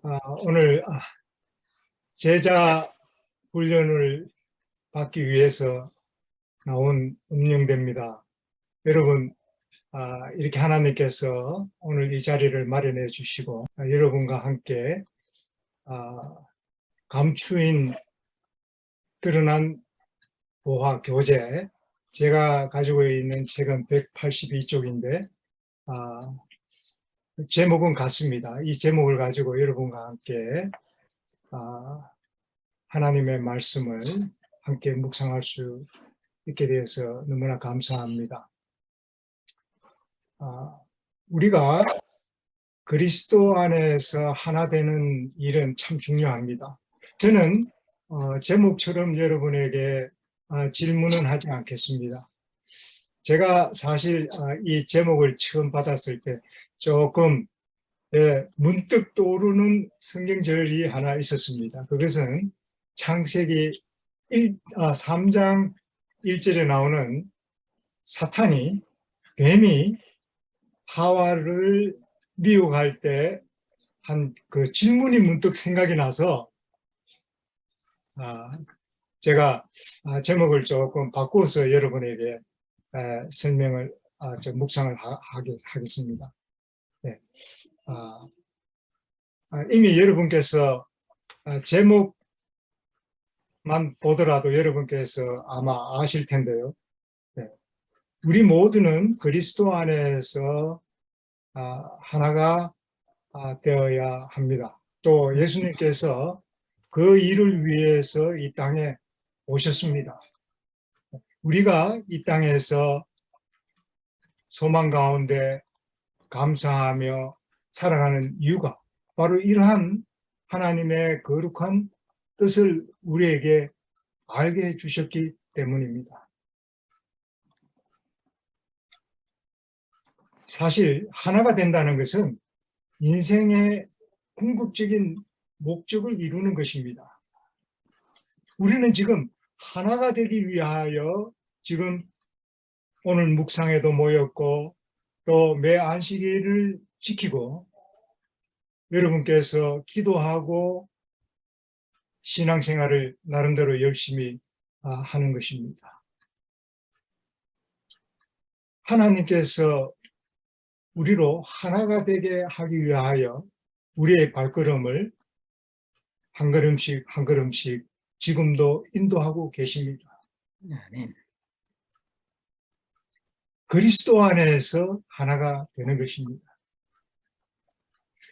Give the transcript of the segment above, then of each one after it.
오늘 제자 훈련을 받기 위해서 나온 음영대입니다. 여러분, 이렇게 하나님께서 오늘 이 자리를 마련해 주시고 여러분과 함께 감추인 드러난 보화 교재, 제가 가지고 있는 책은 182쪽인데 제목은 같습니다. 이 제목을 가지고 여러분과 함께 하나님의 말씀을 함께 묵상할 수 있게 되어서 너무나 감사합니다. 우리가 그리스도 안에서 하나 되는 일은 참 중요합니다. 저는 제목처럼 여러분에게 질문은 하지 않겠습니다. 제가 사실 이 제목을 처음 받았을 때 조금 문득 떠오르는 성경절이 하나 있었습니다. 그것은 창세기 3장 1절에 나오는 사탄이, 뱀이 하와를 미혹할 때 한 그 질문이 문득 생각이 나서 제가 제목을 조금 바꿔서 여러분에게 설명을 묵상을 하겠습니다. 네. 이미 여러분께서 제목만 보더라도 여러분께서 아마 아실 텐데요. 네. 우리 모두는 그리스도 안에서 하나가 되어야 합니다. 또 예수님께서 그 일을 위해서 이 땅에 오셨습니다. 우리가 이 땅에서 소망 가운데 감사하며 살아가는 이유가 바로 이러한 하나님의 거룩한 뜻을 우리에게 알게 해주셨기 때문입니다. 사실 하나가 된다는 것은 인생의 궁극적인 목적을 이루는 것입니다. 우리는 지금 하나가 되기 위하여 지금 오늘 묵상에도 모였고 또 매 안식일을 지키고 여러분께서 기도하고 신앙생활을 나름대로 열심히 하는 것입니다. 하나님께서 우리로 하나가 되게 하기 위하여 우리의 발걸음을 한 걸음씩 한 걸음씩 지금도 인도하고 계십니다. 아멘. 그리스도 안에서 하나가 되는 것입니다.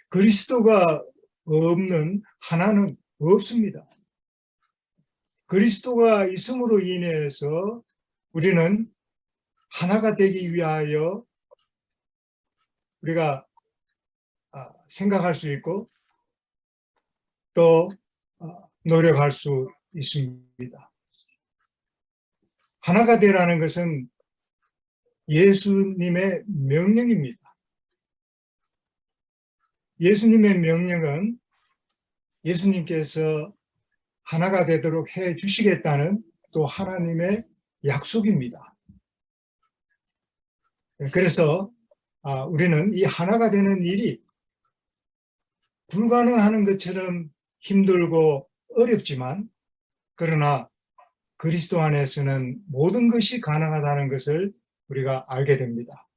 그리스도가 없는 하나는 없습니다. 그리스도가 있음으로 인해서 우리는 하나가 되기 위하여 우리가 생각할 수 있고 또 노력할 수 있습니다. 하나가 되라는 것은 예수님의 명령입니다. 예수님의 명령은 예수님께서 하나가 되도록 해 주시겠다는 또 하나님의 약속입니다. 그래서 우리는 이 하나가 되는 일이 불가능한 것처럼 힘들고 어렵지만 그러나 그리스도 안에서는 모든 것이 가능하다는 것을 우리가 알게 됩니다.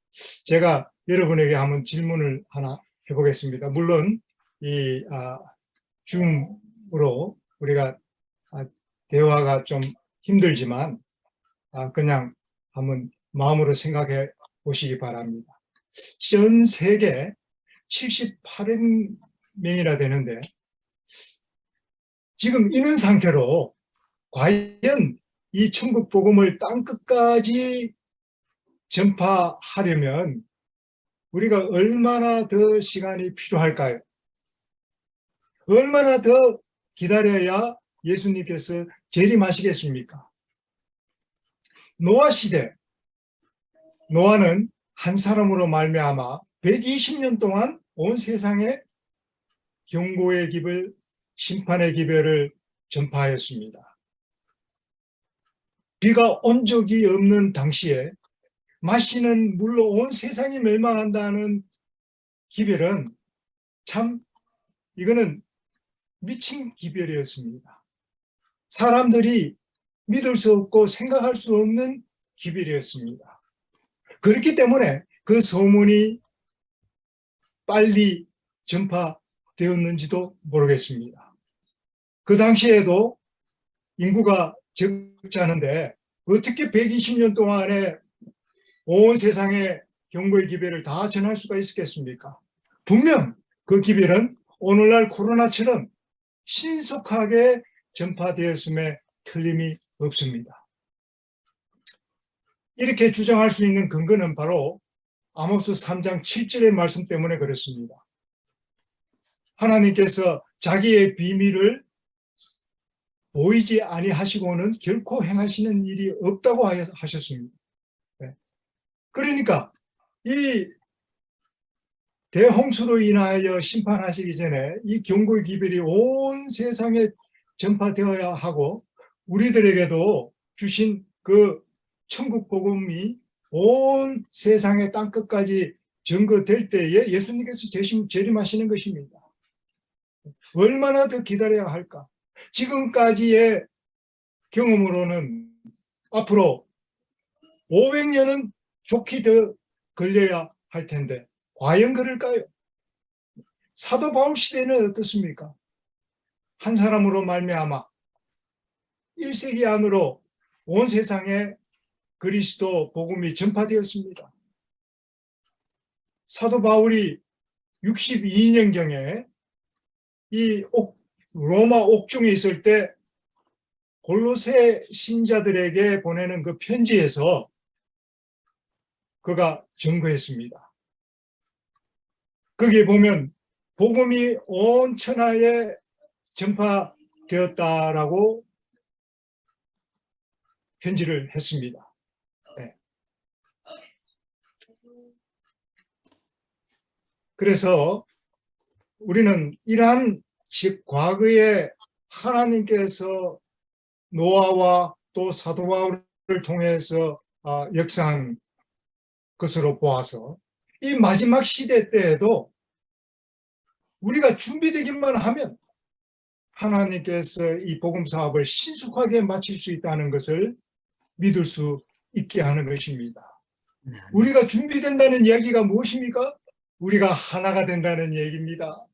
제가 여러분에게 한번 질문을 하나 해보겠습니다. 물론 이 줌으로 우리가 대화가 좀 힘들지만 그냥 한번 마음으로 생각해 보시기 바랍니다. 전 세계 78억 명이나 되는데 지금 이런 상태로 과연 이 천국 복음을 땅끝까지 전파하려면 우리가 얼마나 더 시간이 필요할까요? 얼마나 더 기다려야 예수님께서 재림하시겠습니까? 노아 시대, 노아는 한 사람으로 말미암아 120년 동안 온 세상에 경고의 기별, 심판의 기별을 전파하였습니다. 비가 온 적이 없는 당시에 마시는 물로 온 세상이 멸망한다는 기별은 참 이거는 미친 기별이었습니다. 사람들이 믿을 수 없고 생각할 수 없는 기별이었습니다. 그렇기 때문에 그 소문이 빨리 전파되었는지도 모르겠습니다. 그 당시에도 인구가 적지 않은데 어떻게 120년 동안에 온 세상에 경고의 기별을 다 전할 수가 있었겠습니까? 분명 그 기별은 오늘날 코로나처럼 신속하게 전파되었음에 틀림이 없습니다. 이렇게 주장할 수 있는 근거는 바로 아모스 3장 7절의 말씀 때문에 그렇습니다. 하나님께서 자기의 비밀을 보이지 아니하시고는 결코 행하시는 일이 없다고 하셨습니다. 그러니까 이 대홍수로 인하여 심판하시기 전에 이 경고의 기별이 온 세상에 전파되어야 하고 우리들에게도 주신 그 천국 복음이 온 세상의 땅끝까지 전거될 때에 예수님께서 재림하시는 것입니다. 얼마나 더 기다려야 할까? 지금까지의 경험으로는 앞으로 500년은 좋게 더 걸려야 할 텐데 과연 그럴까요? 사도 바울 시대는 어떻습니까? 한 사람으로 말미암아 1세기 안으로 온 세상에 그리스도 복음이 전파되었습니다. 사도 바울이 62년경에 이 로마 옥중에 있을 때 골로새 신자들에게 보내는 그 편지에서 그가 증거했습니다. 거기에 보면 복음이 온 천하에 전파되었다라고 편지를 했습니다. 네. 그래서 우리는 이러한 즉 과거에 하나님께서 노아와 또 사도 바울을 통해서 역사한 것으로 보아서 이 마지막 시대 때에도 우리가 준비되기만 하면 하나님께서 이 복음 사업을 신속하게 마칠 수 있다는 것을 믿을 수 있게 하는 것입니다. 우리가 준비된다는 이야기가 무엇입니까? 우리가 하나가 된다는 얘기입니다.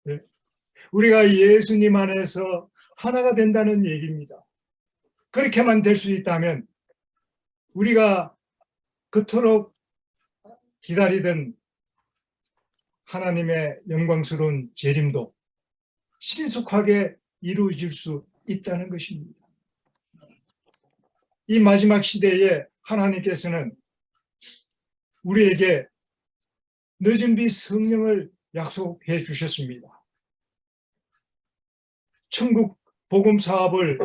네. 우리가 예수님 안에서 하나가 된다는 얘기입니다. 그렇게만 될 수 있다면 우리가 그토록 기다리던 하나님의 영광스러운 재림도 신속하게 이루어질 수 있다는 것입니다. 이 마지막 시대에 하나님께서는 우리에게 늦은 비 성령을 약속해 주셨습니다. 천국 복음 사업을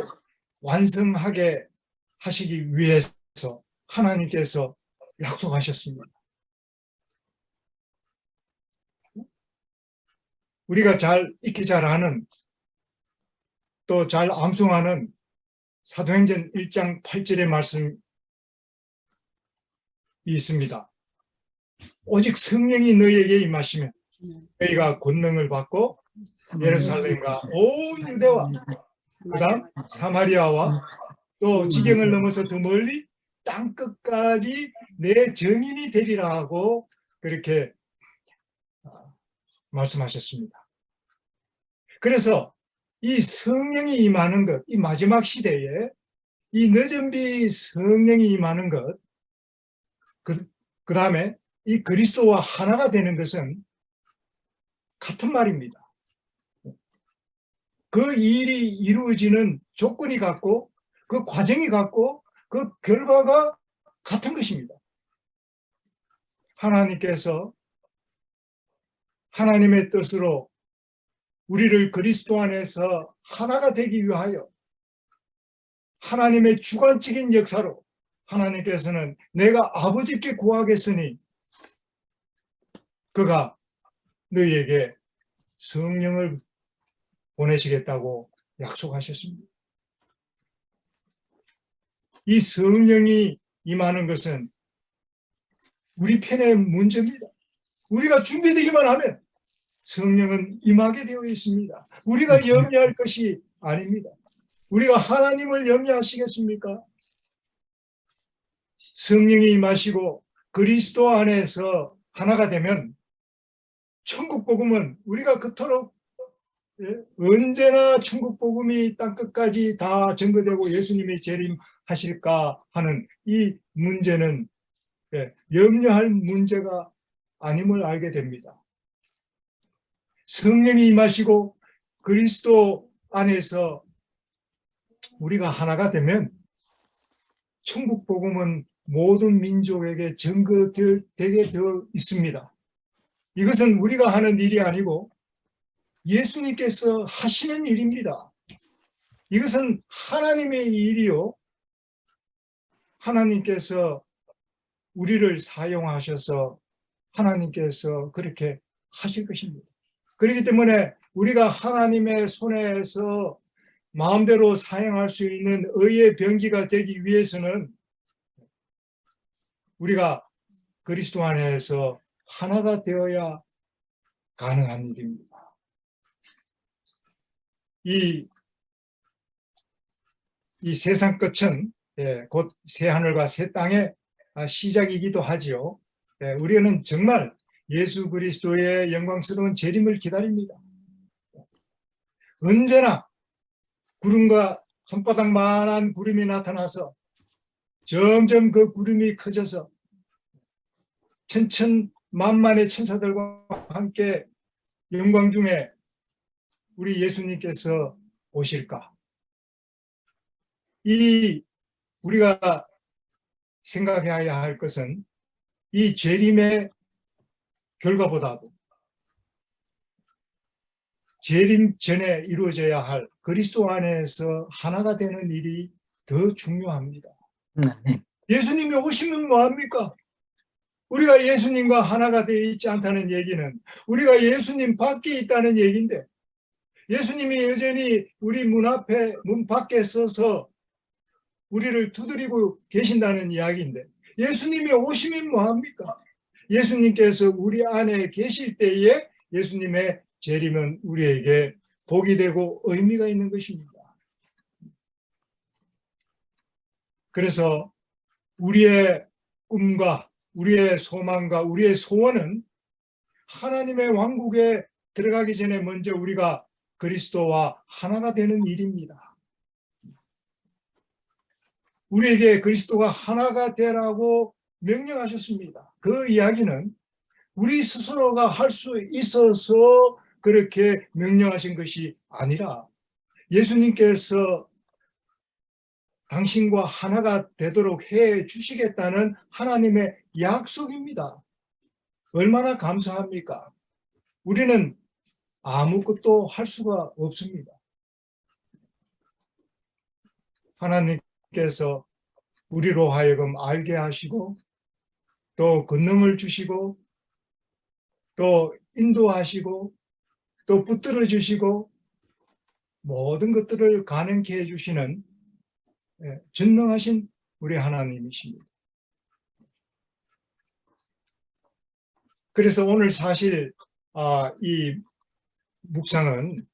완성하게 하시기 위해서 하나님께서 약속하셨습니다. 우리가 잘 익히 잘 아는 또 잘 암송하는 사도행전 1장 8절의 말씀이 있습니다. 오직 성령이 너희에게 임하시면 너희가 권능을 받고 예루살렘과 온 유대와 그다음 사마리아와 또 지경을 넘어서 더 멀리 땅끝까지 내 증인이 되리라 하고 그렇게 말씀하셨습니다. 그래서 이 성령이 임하는 것, 이 마지막 시대에 이 늦은 비 성령이 임하는 것, 그 다음에 이 그리스도와 하나가 되는 것은 같은 말입니다. 그 일이 이루어지는 조건이 같고 그 과정이 같고 그 결과가 같은 것입니다. 하나님께서 하나님의 뜻으로 우리를 그리스도 안에서 하나가 되기 위하여 하나님의 주관적인 역사로 하나님께서는 내가 아버지께 구하겠으니 그가 너희에게 성령을 보내시겠다고 약속하셨습니다. 이 성령이 임하는 것은 우리 편의 문제입니다. 우리가 준비되기만 하면 성령은 임하게 되어 있습니다. 우리가 염려할 것이 아닙니다. 우리가 하나님을 염려하시겠습니까? 성령이 임하시고 그리스도 안에서 하나가 되면 천국 복음은 우리가 그토록 언제나 천국 복음이 땅끝까지 다 전거되고 예수님이 재림하실까 하는 이 문제는 염려할 문제가 아님을 알게 됩니다. 성령이 임하시고 그리스도 안에서 우리가 하나가 되면 천국 복음은 모든 민족에게 전거되게 되어 있습니다. 이것은 우리가 하는 일이 아니고 예수님께서 하시는 일입니다. 이것은 하나님의 일이요. 하나님께서 우리를 사용하셔서 하나님께서 그렇게 하실 것입니다. 그렇기 때문에 우리가 하나님의 손에서 마음대로 사용할 수 있는 의의 병기가 되기 위해서는 우리가 그리스도 안에서 하나가 되어야 가능한 일입니다. 이 세상 끝은 곧 새하늘과 새 땅의 시작이기도 하지요. 우리는 정말 예수 그리스도의 영광스러운 재림을 기다립니다. 언제나 구름과 손바닥만한 구름이 나타나서 점점 그 구름이 커져서 천천만만의 천사들과 함께 영광 중에 우리 예수님께서 오실까? 우리가 생각해야 할 것은 이 재림의 결과보다도 재림 전에 이루어져야 할 그리스도 안에서 하나가 되는 일이 더 중요합니다. 예수님이 오시면 뭐합니까? 우리가 예수님과 하나가 되어 있지 않다는 얘기는 우리가 예수님 밖에 있다는 얘기인데, 예수님이 여전히 우리 문 밖에 서서 우리를 두드리고 계신다는 이야기인데, 예수님이 오시면 뭐합니까? 예수님께서 우리 안에 계실 때에 예수님의 재림은 우리에게 복이 되고 의미가 있는 것입니다. 그래서 우리의 꿈과 우리의 소망과 우리의 소원은 하나님의 왕국에 들어가기 전에 먼저 우리가 그리스도와 하나가 되는 일입니다. 우리에게 그리스도가 하나가 되라고 명령하셨습니다. 그 이야기는 우리 스스로가 할 수 있어서 그렇게 명령하신 것이 아니라 예수님께서 당신과 하나가 되도록 해 주시겠다는 하나님의 약속입니다. 얼마나 감사합니까? 우리는 아무것도 할 수가 없습니다. 하나님께서 우리로 하여금 알게 하시고 또 권능을 주시고 또 인도하시고 또 붙들어 주시고 모든 것들을 가능케 해주시는 전능하신 우리 하나님이십니다. 그래서 오늘 사실 이 묵상은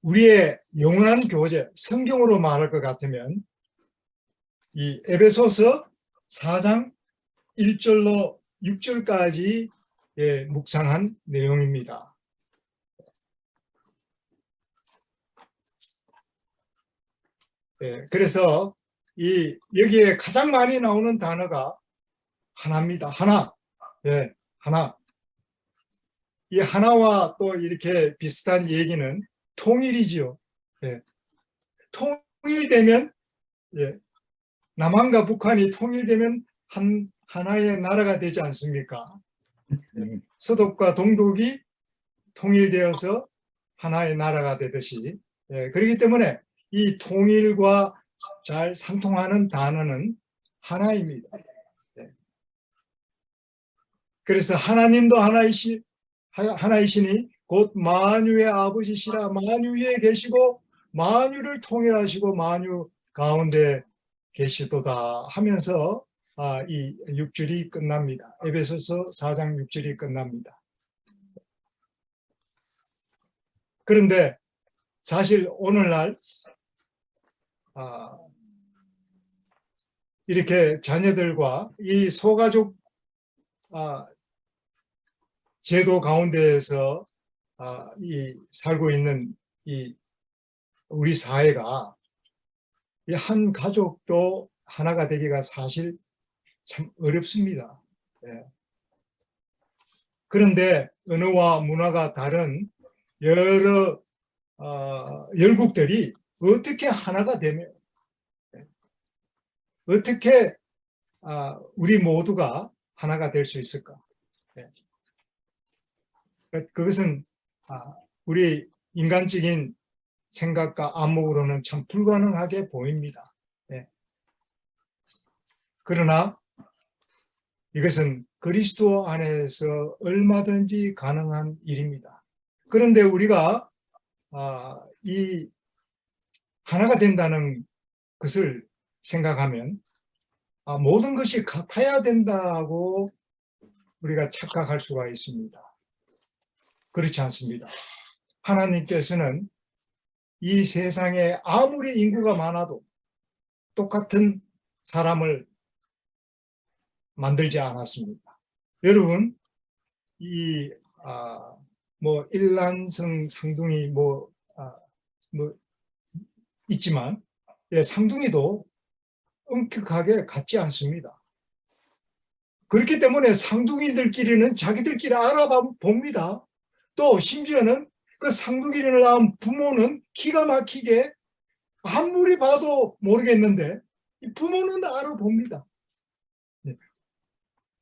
우리의 영원한 교제, 성경으로 말할 것 같으면 이 에베소서 4장 1절로 6절까지 묵상한 내용입니다. 그래서 여기에 가장 많이 나오는 단어가 하나입니다. 하나. 하나. 이 하나와 또 이렇게 비슷한 얘기는 통일이지요. 통일되면 남한과 북한이 통일되면 하나의 나라가 되지 않습니까? 서독과 동독이 통일되어서 하나의 나라가 되듯이, 그렇기 때문에 이 통일과 잘 상통하는 단어는 하나입니다. 그래서 하나님도 하나이시니 곧 만유의 아버지시라. 만유 위에 계시고 만유를 통일하시고 만유 가운데 계시도다 하면서 이 6절이 끝납니다. 에베소서 4장 6절이 끝납니다. 그런데 사실 오늘날 이렇게 자녀들과 이 소가족 제도 가운데에서 살고 있는 이 우리 사회가 이 한 가족도 하나가 되기가 사실 참 어렵습니다. 예. 그런데 언어와 문화가 다른 여러 열국들이 어떻게 하나가 되며 어떻게 우리 모두가 하나가 될 수 있을까? 예. 그것은 우리 인간적인 생각과 안목으로는 참 불가능하게 보입니다. 예. 그러나 이것은 그리스도 안에서 얼마든지 가능한 일입니다. 그런데 우리가 이 하나가 된다는 것을 생각하면 모든 것이 같아야 된다고 우리가 착각할 수가 있습니다. 그렇지 않습니다. 하나님께서는 이 세상에 아무리 인구가 많아도 똑같은 사람을 만들지 않았습니다. 여러분, 일란성 상둥이 있지만, 상둥이도 엄격하게 같지 않습니다. 그렇기 때문에 상둥이들끼리는 자기들끼리 알아봅니다. 또 심지어는 그 상둥이를 낳은 부모는 기가 막히게 아무리 봐도 모르겠는데 부모는 알아봅니다.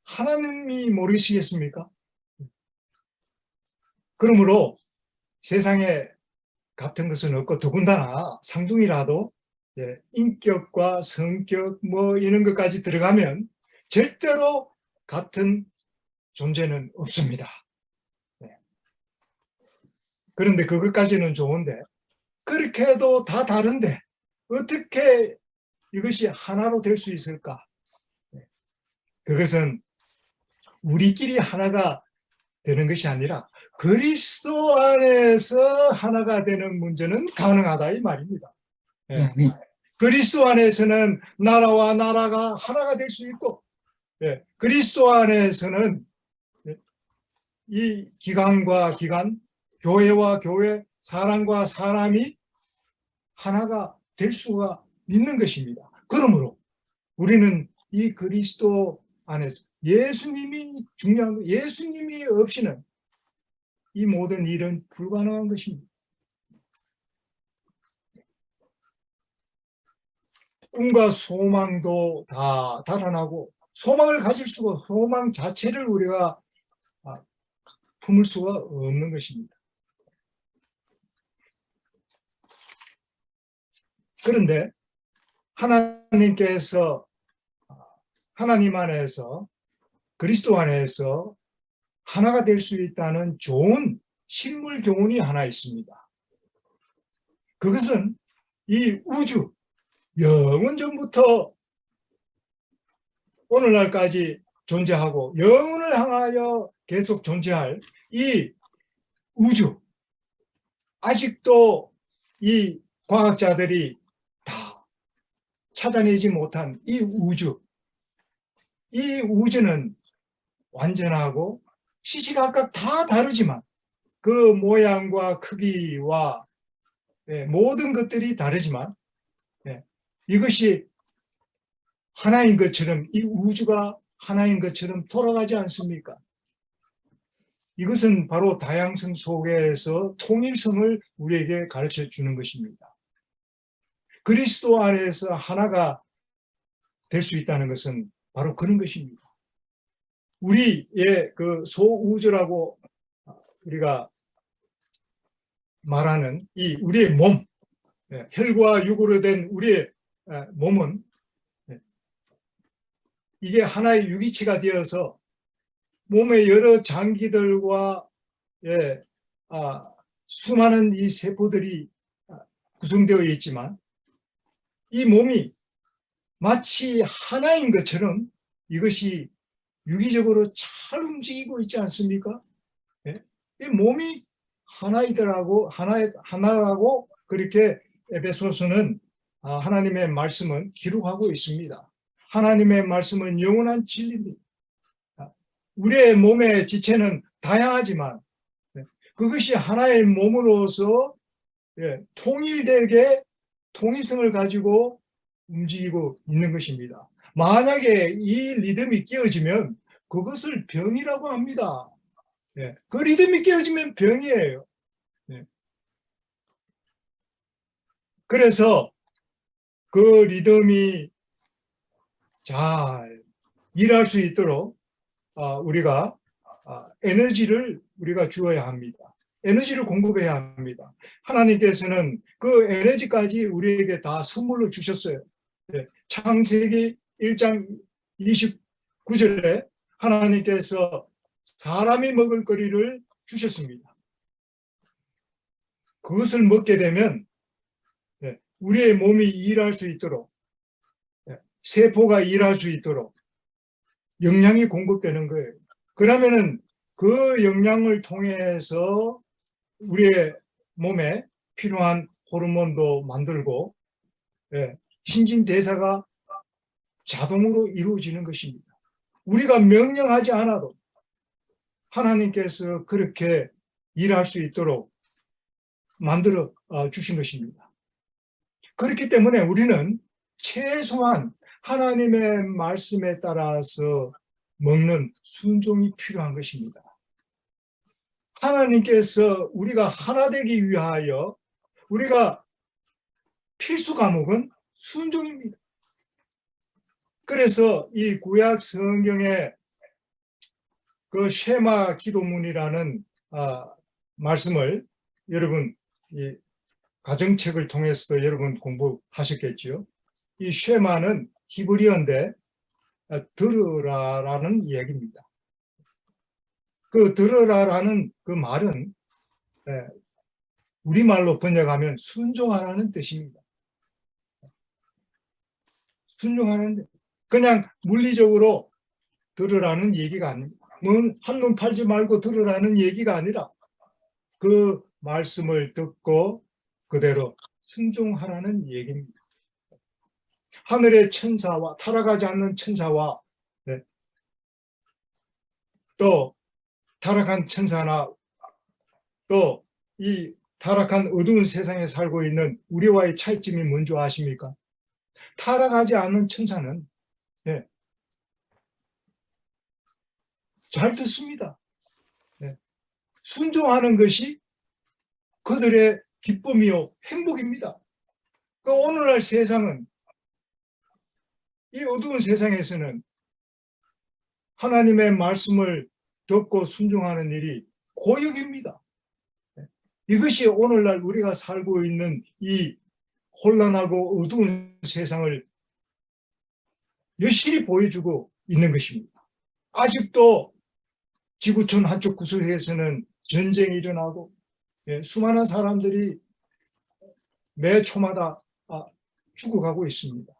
하나님이 모르시겠습니까? 그러므로 세상에 같은 것은 없고 더군다나 상둥이라도 인격과 성격 이런 것까지 들어가면 절대로 같은 존재는 없습니다. 그런데 그것까지는 좋은데 그렇게 해도 다 다른데 어떻게 이것이 하나로 될 수 있을까? 그것은 우리끼리 하나가 되는 것이 아니라 그리스도 안에서 하나가 되는 문제는 가능하다 이 말입니다. 네. 그리스도 안에서는 나라와 나라가 하나가 될 수 있고 그리스도 안에서는 이 기관과 기관, 교회와 교회, 사람과 사람이 하나가 될 수가 있는 것입니다. 그러므로 우리는 이 그리스도 안에서 예수님이 중요한 거, 예수님이 없이는 이 모든 일은 불가능한 것입니다. 꿈과 소망도 다 달아나고 소망을 가질 수가 소망 자체를 우리가 품을 수가 없는 것입니다. 그런데 하나님께서 하나님 안에서 그리스도 안에서 하나가 될 수 있다는 좋은 실물 교훈이 하나 있습니다. 그것은 이 우주, 영원 전부터 오늘날까지 존재하고 영원을 향하여 계속 존재할 이 우주, 아직도 이 과학자들이 다 찾아내지 못한 이 우주는 완전하고 시시각각 다 다르지만 그 모양과 크기와 모든 것들이 다르지만 이것이 하나인 것처럼 이 우주가 하나인 것처럼 돌아가지 않습니까? 이것은 바로 다양성 속에서 통일성을 우리에게 가르쳐 주는 것입니다. 그리스도 안에서 하나가 될 수 있다는 것은 바로 그런 것입니다. 우리의 그 소우주라고 우리가 말하는 이 우리의 몸, 혈과 육으로 된 우리의 몸은 이게 하나의 유기체가 되어서 몸의 여러 장기들과 수많은 이 세포들이 구성되어 있지만 이 몸이 마치 하나인 것처럼 이것이 유기적으로 잘 움직이고 있지 않습니까? 예? 이 몸이 하나라고 그렇게 에베소서는 하나님의 말씀은 기록하고 있습니다. 하나님의 말씀은 영원한 진리입니다. 우리의 몸의 지체는 다양하지만 그것이 하나의 몸으로서 통일되게 통일성을 가지고 움직이고 있는 것입니다. 만약에 이 리듬이 깨어지면 그것을 병이라고 합니다. 그 리듬이 깨어지면 병이에요. 그래서 그 리듬이 잘 일할 수 있도록 우리가 에너지를 우리가 주어야 합니다. 에너지를 공급해야 합니다. 하나님께서는 그 에너지까지 우리에게 다 선물로 주셨어요. 창세기 1장 29절에 하나님께서 사람이 먹을 거리를 주셨습니다. 그것을 먹게 되면 우리의 몸이 일할 수 있도록, 세포가 일할 수 있도록 영양이 공급되는 거예요. 그러면은 그 영양을 통해서 우리의 몸에 필요한 호르몬도 만들고 신진대사가 자동으로 이루어지는 것입니다. 우리가 명령하지 않아도 하나님께서 그렇게 일할 수 있도록 만들어 주신 것입니다. 그렇기 때문에 우리는 최소한 하나님의 말씀에 따라서 먹는 순종이 필요한 것입니다. 하나님께서 우리가 하나 되기 위하여 우리가 필수 과목은 순종입니다. 그래서 이 구약 성경의 그 쉐마 기도문이라는 말씀을 여러분 이 가정책을 통해서도 여러분 공부하셨겠지요. 이 쉐마는 히브리어인데 들으라라는 얘기입니다. 그 들으라라는 그 말은 우리말로 번역하면 순종하라는 뜻입니다. 순종하는데 그냥 물리적으로 들으라는 얘기가 아닙니다. 한눈 팔지 말고 들으라는 얘기가 아니라 그 말씀을 듣고 그대로 순종하라는 얘기입니다. 하늘의 천사와 타락하지 않는 천사와 또 타락한 천사나 또 이 타락한 어두운 세상에 살고 있는 우리와의 차이점이 뭔지 아십니까? 타락하지 않는 천사는 잘 듣습니다. 순종하는 것이 그들의 기쁨이요 행복입니다. 그 오늘날 세상은 이 어두운 세상에서는 하나님의 말씀을 듣고 순종하는 일이 고역입니다. 이것이 오늘날 우리가 살고 있는 이 혼란하고 어두운 세상을 여실히 보여주고 있는 것입니다. 아직도 지구촌 한쪽 구석에서는 전쟁이 일어나고 수많은 사람들이 매 초마다 죽어가고 있습니다.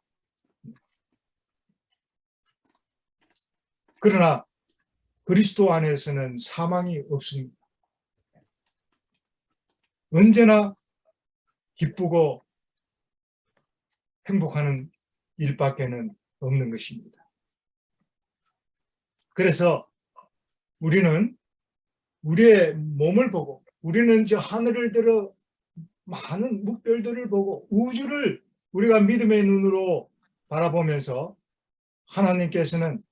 그러나 그리스도 안에서는 사망이 없습니다. 언제나 기쁘고 행복하는 일밖에는 없는 것입니다. 그래서 우리는 우리의 몸을 보고 우리는 저 하늘을 들어 많은 묵별들을 보고 우주를 우리가 믿음의 눈으로 바라보면서 하나님께서는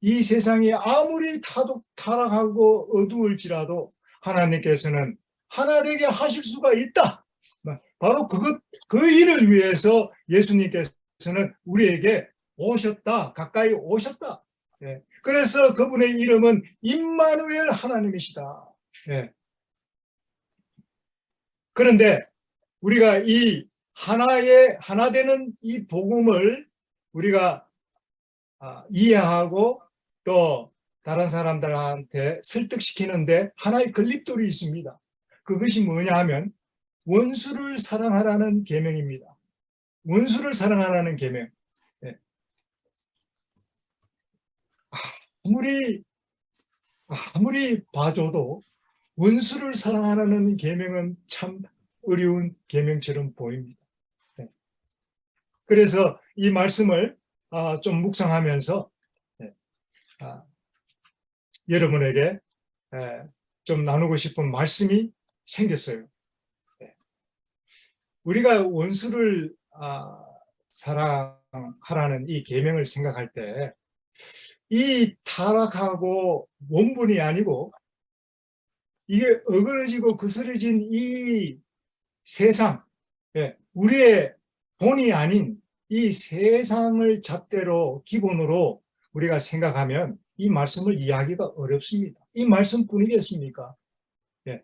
이 세상이 아무리 타락하고 어두울지라도 하나님께서는 하나 되게 하실 수가 있다. 바로 그 일을 위해서 예수님께서는 우리에게 오셨다. 가까이 오셨다. 그래서 그분의 이름은 임마누엘 하나님이시다. 그런데 우리가 이 하나 되는 이 복음을 우리가 이해하고 또 다른 사람들한테 설득시키는데 하나의 걸림돌이 있습니다. 그것이 뭐냐 하면 원수를 사랑하라는 계명입니다. 원수를 사랑하라는 계명. 아무리 봐줘도 원수를 사랑하라는 계명은 참 어려운 계명처럼 보입니다. 네. 그래서 이 말씀을 좀 묵상하면서 여러분에게 좀 나누고 싶은 말씀이 생겼어요. 네. 우리가 원수를 사랑하라는 이 계명을 생각할 때 이 타락하고 원본이 아니고 이게 어그러지고 거스러진 이 세상, 우리의 본이 아닌 이 세상을 잣대로 기본으로 우리가 생각하면 이 말씀을 이해하기가 어렵습니다. 이 말씀뿐이겠습니까?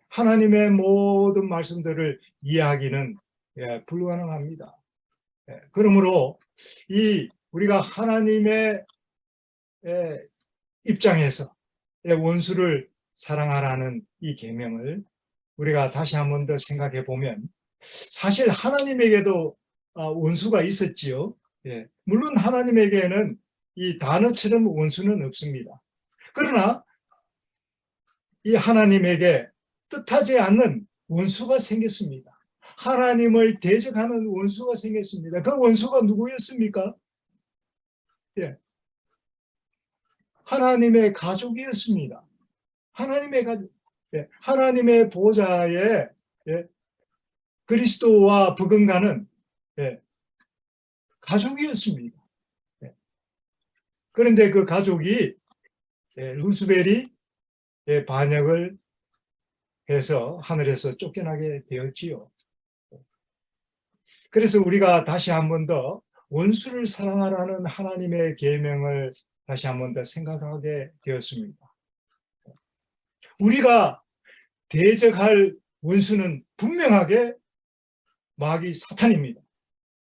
하나님의 모든 말씀들을 이해하기는 불가능합니다. 그러므로 우리가 하나님의 입장에서 원수를 사랑하라는 이 계명을 우리가 다시 한 번 더 생각해 보면 사실 하나님에게도 원수가 있었지요. 물론 하나님에게는 이 단어처럼 원수는 없습니다. 그러나 이 하나님에게 뜻하지 않는 원수가 생겼습니다. 하나님을 대적하는 원수가 생겼습니다. 그 원수가 누구였습니까? 하나님의 가족이었습니다. 하나님의 가족, 하나님의 보좌에 그리스도와 버금가는 가족이었습니다. 그런데 그 가족이 루스벨이 반역을 해서 하늘에서 쫓겨나게 되었지요. 그래서 우리가 다시 한 번 더 원수를 사랑하라는 하나님의 계명을 다시 한 번 더 생각하게 되었습니다. 우리가 대적할 원수는 분명하게 마귀 사탄입니다.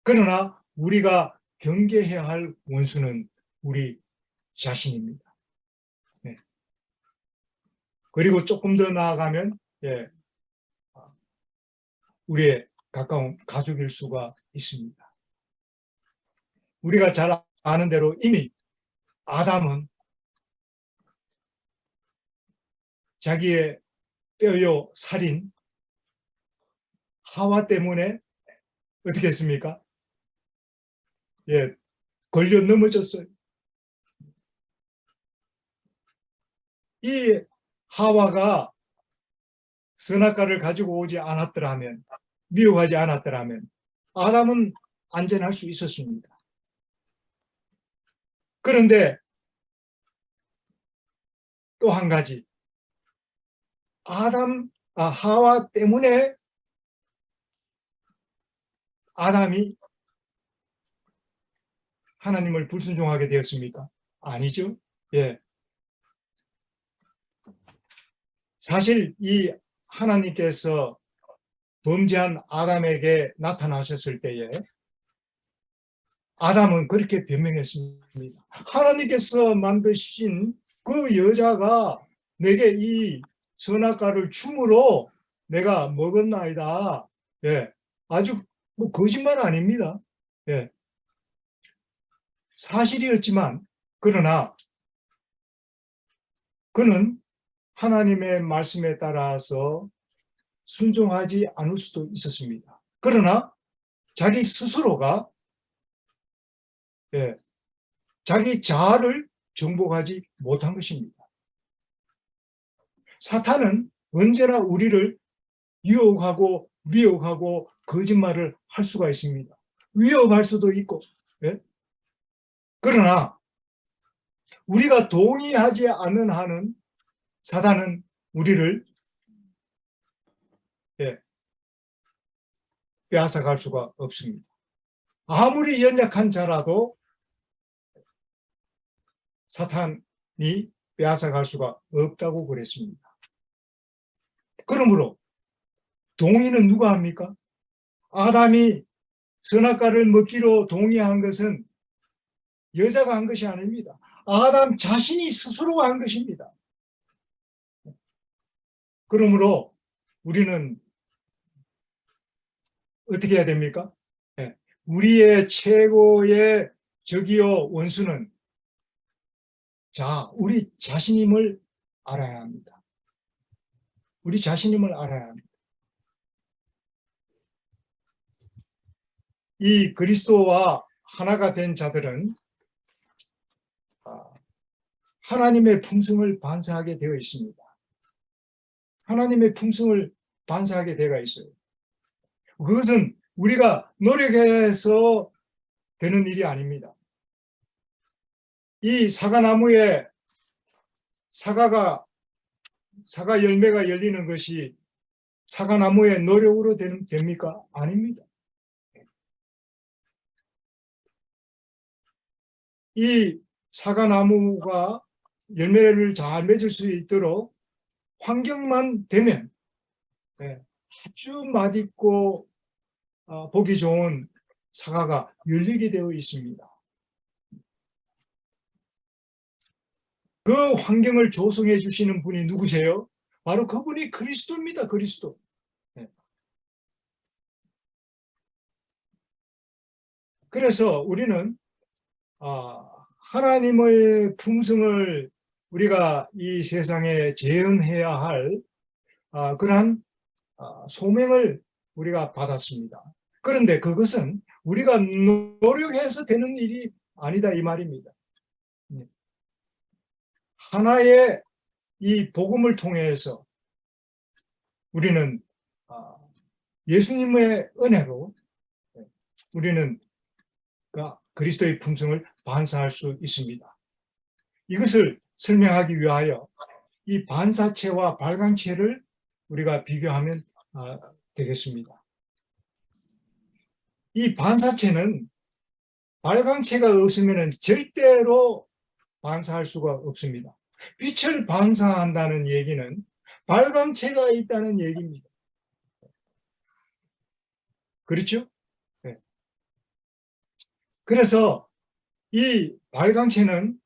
그러나 우리가 경계해야 할 원수는 우리 자신입니다. 그리고 조금 더 나아가면 우리의 가까운 가족일 수가 있습니다. 우리가 잘 아는 대로 이미 아담은 자기의 뼈요 살인 하와 때문에 어떻게 했습니까? 걸려 넘어졌어요. 이 하와가 선악과를 가지고 오지 않았더라면, 미혹하지 않았더라면 아담은 안전할 수 있었습니다. 그런데 또 한 가지, 하와 때문에 아담이 하나님을 불순종하게 되었습니까? 아니죠. 사실 이 하나님께서 범죄한 아담에게 나타나셨을 때에 아담은 그렇게 변명했습니다. 하나님께서 만드신 그 여자가 내게 이 선악과를 줌으로 내가 먹었나이다. 아주 거짓말 아닙니다. 사실이었지만 그러나 그는 하나님의 말씀에 따라서 순종하지 않을 수도 있었습니다. 그러나 자기 스스로가 자기 자아를 정복하지 못한 것입니다. 사탄은 언제나 우리를 유혹하고 미혹하고 거짓말을 할 수가 있습니다. 위협할 수도 있고. 그러나 우리가 동의하지 않는 한은 사탄은 우리를 빼앗아갈 수가 없습니다. 아무리 연약한 자라도 사탄이 빼앗아갈 수가 없다고 그랬습니다. 그러므로 동의는 누가 합니까? 아담이 선악과를 먹기로 동의한 것은 여자가 한 것이 아닙니다. 아담 자신이 스스로가 한 것입니다. 그러므로 우리는 어떻게 해야 됩니까? 우리의 최고의 적이요 원수는 자, 우리 자신임을 알아야 합니다. 우리 자신임을 알아야 합니다. 이 그리스도와 하나가 된 자들은 하나님의 품성을 반사하게 되어 있습니다. 하나님의 품성을 반사하게 되어 있어요. 그것은 우리가 노력해서 되는 일이 아닙니다. 이 사과나무에 사과 열매가 열리는 것이 사과나무의 노력으로 됩니까? 아닙니다. 이 사과나무가 열매를 잘 맺을 수 있도록 환경만 되면 아주 맛있고 보기 좋은 사과가 열리게 되어 있습니다. 그 환경을 조성해 주시는 분이 누구세요? 바로 그분이 그리스도입니다. 그리스도. 그래서 우리는 하나님의 품성을 우리가 이 세상에 재현해야 할 그러한 소명을 우리가 받았습니다. 그런데 그것은 우리가 노력해서 되는 일이 아니다 이 말입니다. 하나의 이 복음을 통해서 우리는 예수님의 은혜로 우리는 그리스도의 품성을 반사할 수 있습니다. 이것을 설명하기 위하여 이 반사체와 발광체를 우리가 비교하면 되겠습니다. 이 반사체는 발광체가 없으면 절대로 반사할 수가 없습니다. 빛을 반사한다는 얘기는 발광체가 있다는 얘기입니다. 그렇죠? 네. 그래서 이 발광체는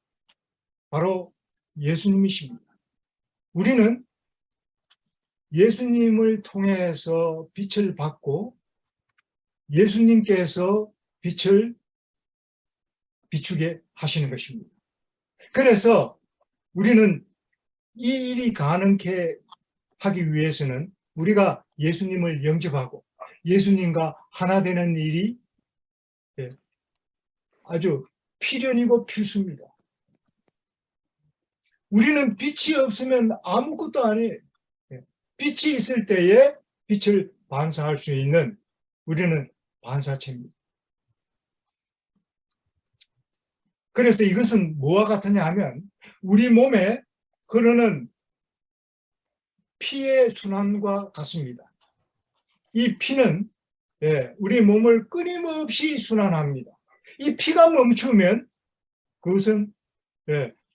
바로 예수님이십니다. 우리는 예수님을 통해서 빛을 받고 예수님께서 빛을 비추게 하시는 것입니다. 그래서 우리는 이 일이 가능케 하기 위해서는 우리가 예수님을 영접하고 예수님과 하나 되는 일이 아주 필연이고 필수입니다. 우리는 빛이 없으면 아무것도 아니에요. 빛이 있을 때에 빛을 반사할 수 있는 우리는 반사체입니다. 그래서 이것은 뭐와 같으냐 하면 우리 몸에 흐르는 피의 순환과 같습니다. 이 피는 우리 몸을 끊임없이 순환합니다. 이 피가 멈추면 그것은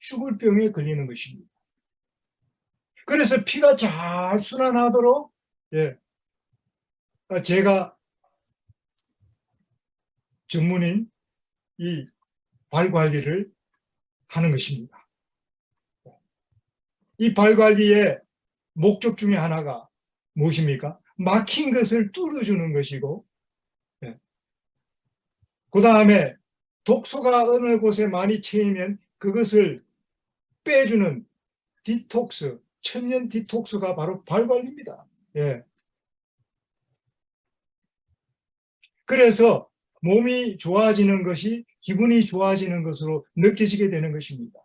죽을 병에 걸리는 것입니다. 그래서 피가 잘 순환하도록 제가 전문인 이 발 관리를 하는 것입니다. 이 발 관리의 목적 중에 하나가 무엇입니까? 막힌 것을 뚫어주는 것이고 그 다음에 독소가 어느 곳에 많이 채이면 그것을 빼주는 디톡스, 천연 디톡스가 바로 발 관리입니다. 그래서 몸이 좋아지는 것이 기분이 좋아지는 것으로 느껴지게 되는 것입니다.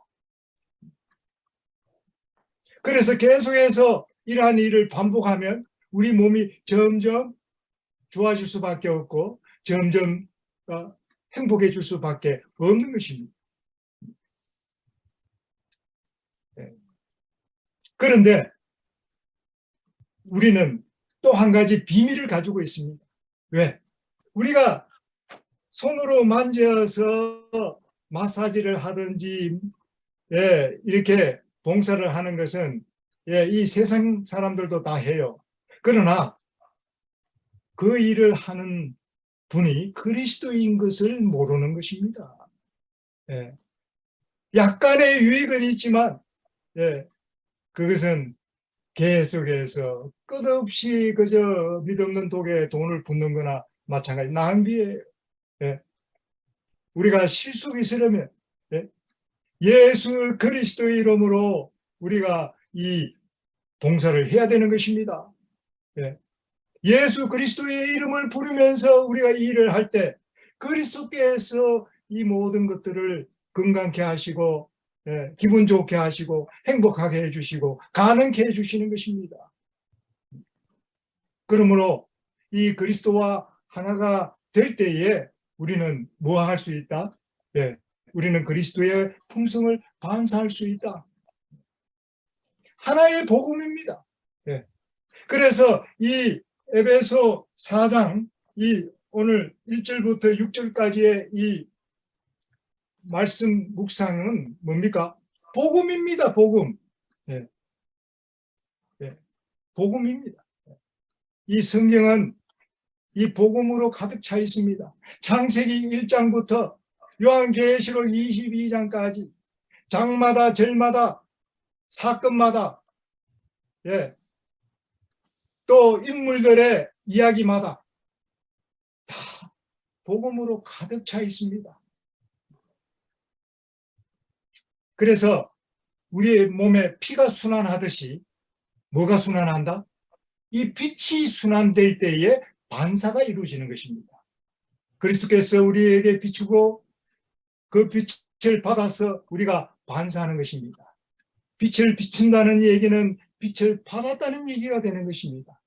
그래서 계속해서 이러한 일을 반복하면 우리 몸이 점점 좋아질 수밖에 없고 점점 행복해질 수밖에 없는 것입니다. 그런데 우리는 또 한 가지 비밀을 가지고 있습니다. 왜? 우리가 손으로 만져서 마사지를 하든지 이렇게 봉사를 하는 것은 이 세상 사람들도 다 해요. 그러나 그 일을 하는 분이 그리스도인 것을 모르는 것입니다. 약간의 유익은 있지만 그것은 계속해서 끝없이 그저 믿없는 독에 돈을 붓는 거나 마찬가지 낭비예요. 우리가 실속이 있으려면 예수 그리스도의 이름으로 우리가 이 봉사를 해야 되는 것입니다. 예. 예수 그리스도의 이름을 부르면서 우리가 이 일을 할 때 그리스도께서 이 모든 것들을 건강케 하시고, 예, 기분 좋게 하시고 행복하게 해주시고 가능케 해주시는 것입니다. 그러므로 이 그리스도와 하나가 될 때에 우리는 뭐 할 수 있다? 예, 우리는 그리스도의 풍성을 반사할 수 있다. 하나의 복음입니다. 예. 그래서 이 에베소 4장 이 오늘 1절부터 6절까지의 이 말씀 묵상은 뭡니까? 복음입니다. 복음. 예. 예. 복음입니다. 이 성경은 이 복음으로 가득 차 있습니다. 창세기 1장부터 요한계시록 22장까지 장마다 절마다 사건마다, 예, 또 인물들의 이야기마다 다 복음으로 가득 차 있습니다. 그래서 우리의 몸에 피가 순환하듯이 뭐가 순환한다? 이 빛이 순환될 때에 반사가 이루어지는 것입니다. 그리스도께서 우리에게 비추고 그 빛을 받아서 우리가 반사하는 것입니다. 빛을 비춘다는 얘기는 빛을 받았다는 얘기가 되는 것입니다.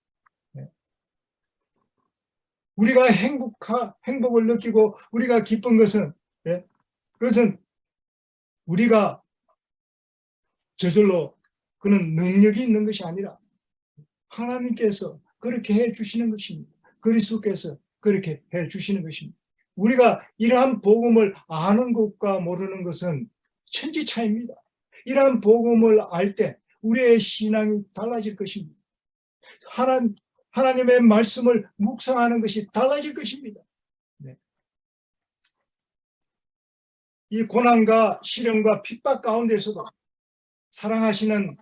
우리가 행복을 느끼고 우리가 기쁜 것은, 그것은 우리가 저절로 그런 능력이 있는 것이 아니라 하나님께서 그렇게 해주시는 것입니다. 그리스도께서 그렇게 해주시는 것입니다. 우리가 이러한 복음을 아는 것과 모르는 것은 천지 차이입니다. 이러한 복음을 알 때 우리의 신앙이 달라질 것입니다. 하나님의 말씀을 묵상하는 것이 달라질 것입니다. 네. 이 고난과 시련과 핍박 가운데서도 사랑하시는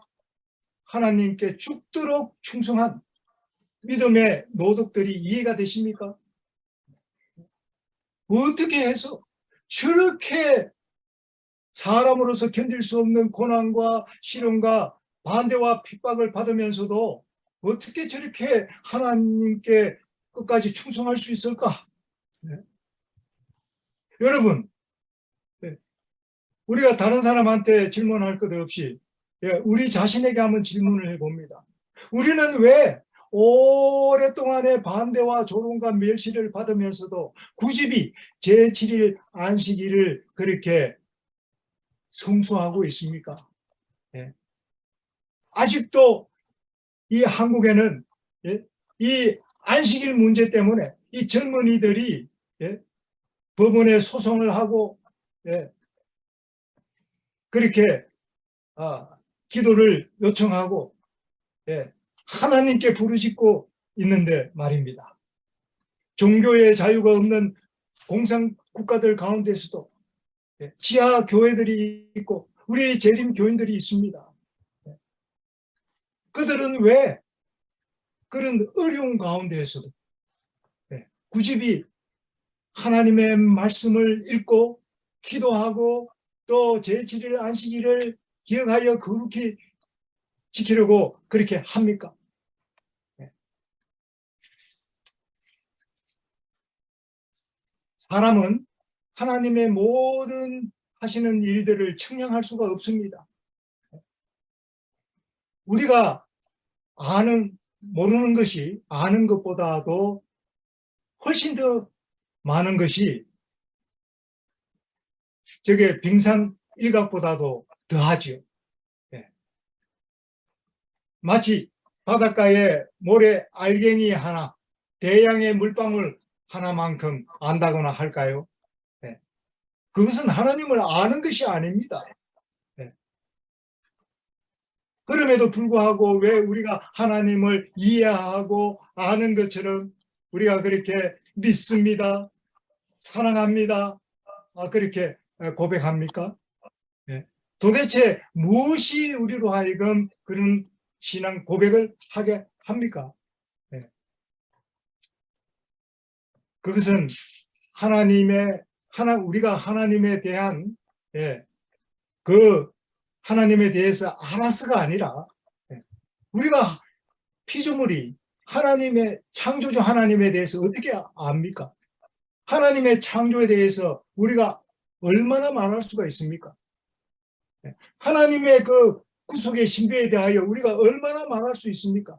하나님께 죽도록 충성한 믿음의 노덕들이 이해가 되십니까? 어떻게 해서 저렇게 사람으로서 견딜 수 없는 고난과 시련과 반대와 핍박을 받으면서도 어떻게 저렇게 하나님께 끝까지 충성할 수 있을까? 네. 여러분, 네. 우리가 다른 사람한테 질문할 것 없이, 예, 우리 자신에게 한번 질문을 해봅니다. 우리는 왜 오랫동안의 반대와 조롱과 멸시를 받으면서도 굳이 제7일 안식일을 그렇게 성수하고 있습니까? 예. 아직도 이 한국에는, 예, 이 안식일 문제 때문에 이 젊은이들이, 예, 법원에 소송을 하고, 예, 그렇게 기도를 요청하고, 예, 하나님께 부르짖고 있는데 말입니다. 종교의 자유가 없는 공산 국가들 가운데서도, 예, 지하 교회들이 있고 우리 재림 교인들이 있습니다. 예. 그들은 왜 그런 어려운 가운데에서도, 예, 굳이 하나님의 말씀을 읽고 기도하고 또 제7일 안식일을 기억하여 거룩히 지키려고 그렇게 합니까? 사람은 하나님의 모든 하시는 일들을 측량할 수가 없습니다. 우리가 모르는 것이 아는 것보다도 훨씬 더 많은 것이 저게 빙산 일각보다도 더하지요. 마치 바닷가에 모래 알갱이 하나, 대양의 물방울 하나만큼 안다거나 할까요? 네. 그것은 하나님을 아는 것이 아닙니다. 네. 그럼에도 불구하고 왜 우리가 하나님을 이해하고 아는 것처럼 우리가 그렇게 믿습니다, 사랑합니다, 그렇게 고백합니까? 네. 도대체 무엇이 우리로 하여금 그런 신앙 고백을 하게 합니까? 네. 그것은 우리가 하나님에 대한, 예, 그 하나님에 대해서 알아서가 아니라 우리가 피조물이 하나님의 창조주 하나님에 대해서 어떻게 압니까? 하나님의 창조에 대해서 우리가 얼마나 말할 수가 있습니까? 하나님의 그 구속의 신비에 대하여 우리가 얼마나 말할 수 있습니까?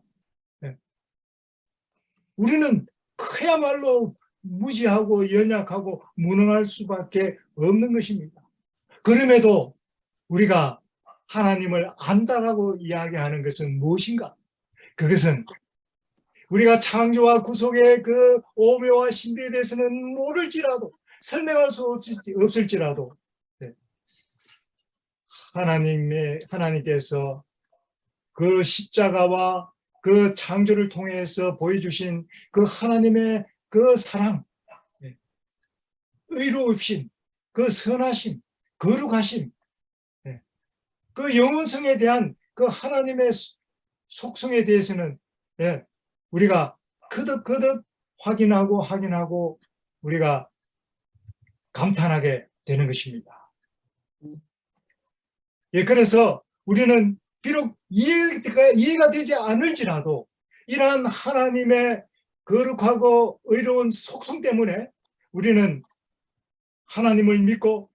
우리는 그야말로 무지하고 연약하고 무능할 수밖에 없는 것입니다. 그럼에도 우리가 하나님을 안다라고 이야기하는 것은 무엇인가? 그것은 우리가 창조와 구속의 그 오묘와 신비에 대해서는 모를지라도 설명할 수 없을지라도 하나님께서 그 십자가와 그 창조를 통해서 보여주신 그 하나님의 그 사랑, 의로우심, 그 선하심, 거룩하심, 그 영원성에 대한 그 하나님의 속성에 대해서는 우리가 거듭거듭 확인하고 우리가 감탄하게 되는 것입니다. 그래서 우리는 비록 이해가 되지 않을지라도 이러한 하나님의 거룩하고 의로운 속성 때문에 우리는 하나님을 믿고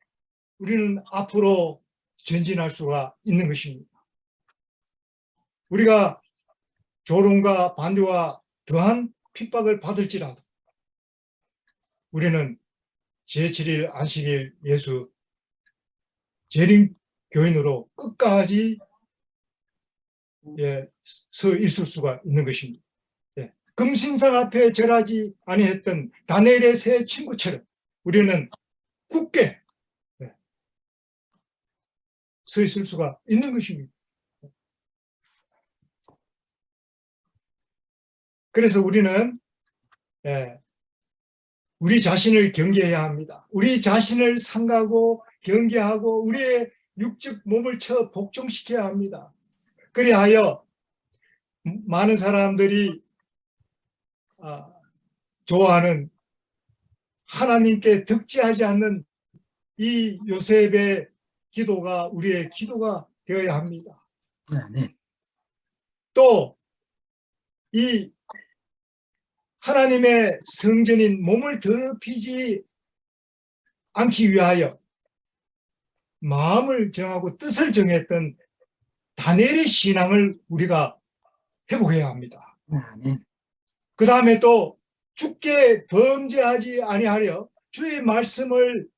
우리는 앞으로 전진할 수가 있는 것입니다. 우리가 조롱과 반대와 더한 핍박을 받을지라도 우리는 제7일 안식일 예수 재림교인으로 끝까지 서 있을 수가 있는 것입니다. 금신상 앞에 절하지 아니했던 다니엘의 세 친구처럼 우리는 굳게 서 있을 수가 있는 것입니다. 그래서 우리는 우리 자신을 경계해야 합니다. 우리 자신을 상가하고 경계하고 우리의 육적 몸을 복종시켜야 합니다. 그리하여 많은 사람들이 좋아하는 하나님께 득지하지 않는 이 요셉의 기도가 우리의 기도가 되어야 합니다. 또 이 하나님의 성전인 몸을 더럽히지 않기 위하여 마음을 정하고 뜻을 정했던 다니엘의 신앙을 우리가 회복해야 합니다. 그 다음에 또 주께 범죄하지 아니하려 주의 말씀을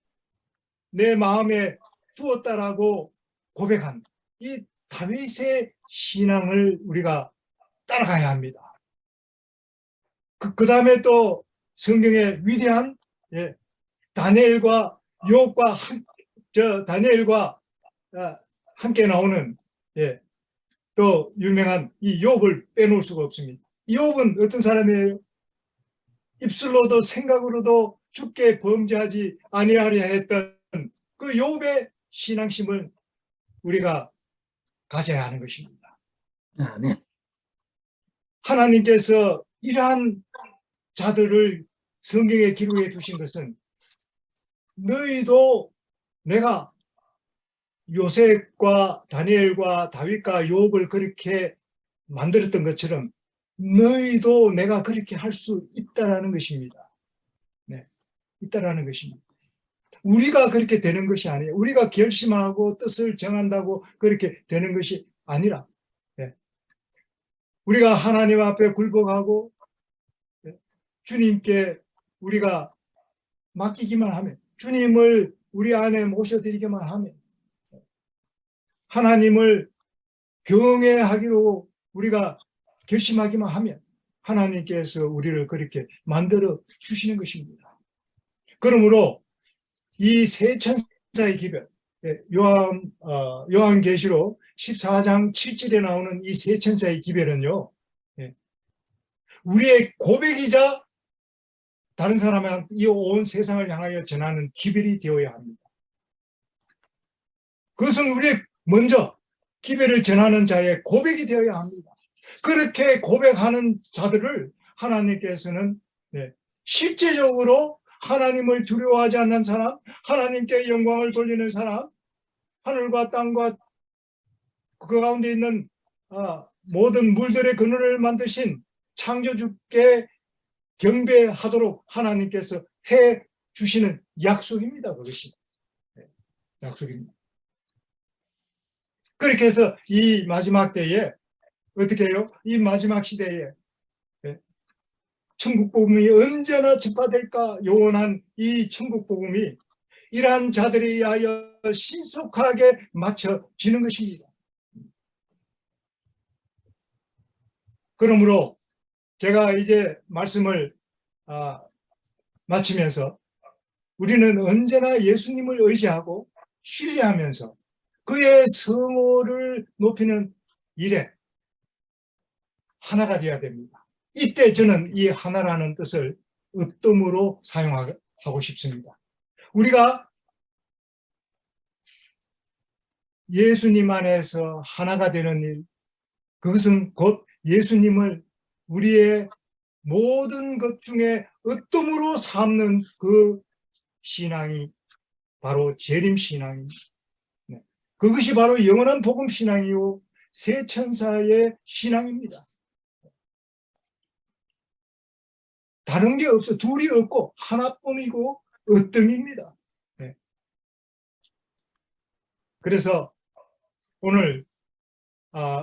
내 마음에 두었다라고 고백한 이 다윗의 신앙을 우리가 따라가야 합니다. 그 다음에 또 성경의 위대한 다니엘과 욥과 다니엘과 함께 나오는 또 유명한 이 욥을 빼놓을 수가 없습니다. 이 욥은 어떤 사람이에요? 입술로도 생각으로도 주께 범죄하지 아니하려 했던 그 욥의 신앙심을 우리가 가져야 하는 것입니다. 하나님께서 이러한 자들을 성경에 기록해 두신 것은 너희도 내가 요셉과 다니엘과 다윗과 욥을 그렇게 만들었던 것처럼 너희도 내가 그렇게 할 수 있다라는 것입니다. 있다라는 것입니다. 우리가 그렇게 되는 것이 아니에요. 우리가 결심하고 뜻을 정한다고 그렇게 되는 것이 아니라 우리가 하나님 앞에 굴복하고 주님께 우리가 맡기기만 하면, 주님을 우리 안에 모셔드리기만 하면, 하나님을 경외하기로 우리가 결심하기만 하면 하나님께서 우리를 그렇게 만들어 주시는 것입니다. 그러므로 이 세 천사의 기별, 요한계시록 14장 7절에 나오는 이 세 천사의 기별은요, 우리의 고백이자 다른 사람한테 이 온 세상을 향하여 전하는 기별이 되어야 합니다. 그것은 우리의 먼저 기별을 전하는 자의 고백이 되어야 합니다. 그렇게 고백하는 자들을 하나님께서는 실제적으로 하나님을 두려워하지 않는 사람, 하나님께 영광을 돌리는 사람, 하늘과 땅과 그 가운데 있는 모든 물들의 근원을 만드신 창조주께 경배하도록 하나님께서 해 주시는 약속입니다. 그것이 약속입니다. 그렇게 해서 이 마지막 때에 어떻게 해요? 이 마지막 시대에 천국 복음이 언제나 전파될까 요원한 이 천국 복음이 이러한 자들에 의하여 신속하게 맞춰지는 것입니다. 그러므로 제가 이제 말씀을 마치면서 우리는 언제나 예수님을 의지하고 신뢰하면서 그의 성호를 높이는 일에 하나가 되어야 됩니다. 이때 저는 이 하나라는 뜻을 읍돔으로 사용하고 싶습니다. 우리가 예수님 안에서 하나가 되는 일, 그것은 곧 예수님을 우리의 모든 것 중에 읍돔으로 삼는 그 신앙이 바로 재림 신앙입니다. 그것이 바로 영원한 복음 신앙이요 새 천사의 신앙입니다. 다른 게 없어. 둘이 없고 하나뿐이고 으뜸입니다. 그래서 오늘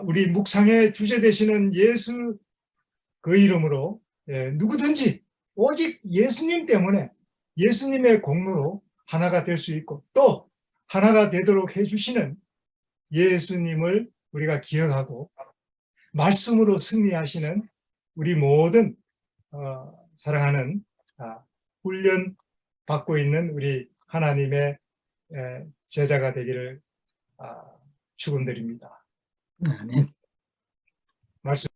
우리 묵상의 주제 되시는 예수 그 이름으로 누구든지 오직 예수님 때문에 예수님의 공로로 하나가 될 수 있고 또 하나가 되도록 해주시는 예수님을 우리가 기억하고 말씀으로 승리하시는 우리 모든 사랑하는 훈련 받고 있는 우리 하나님의 제자가 되기를 축원드립니다. 아멘. 말씀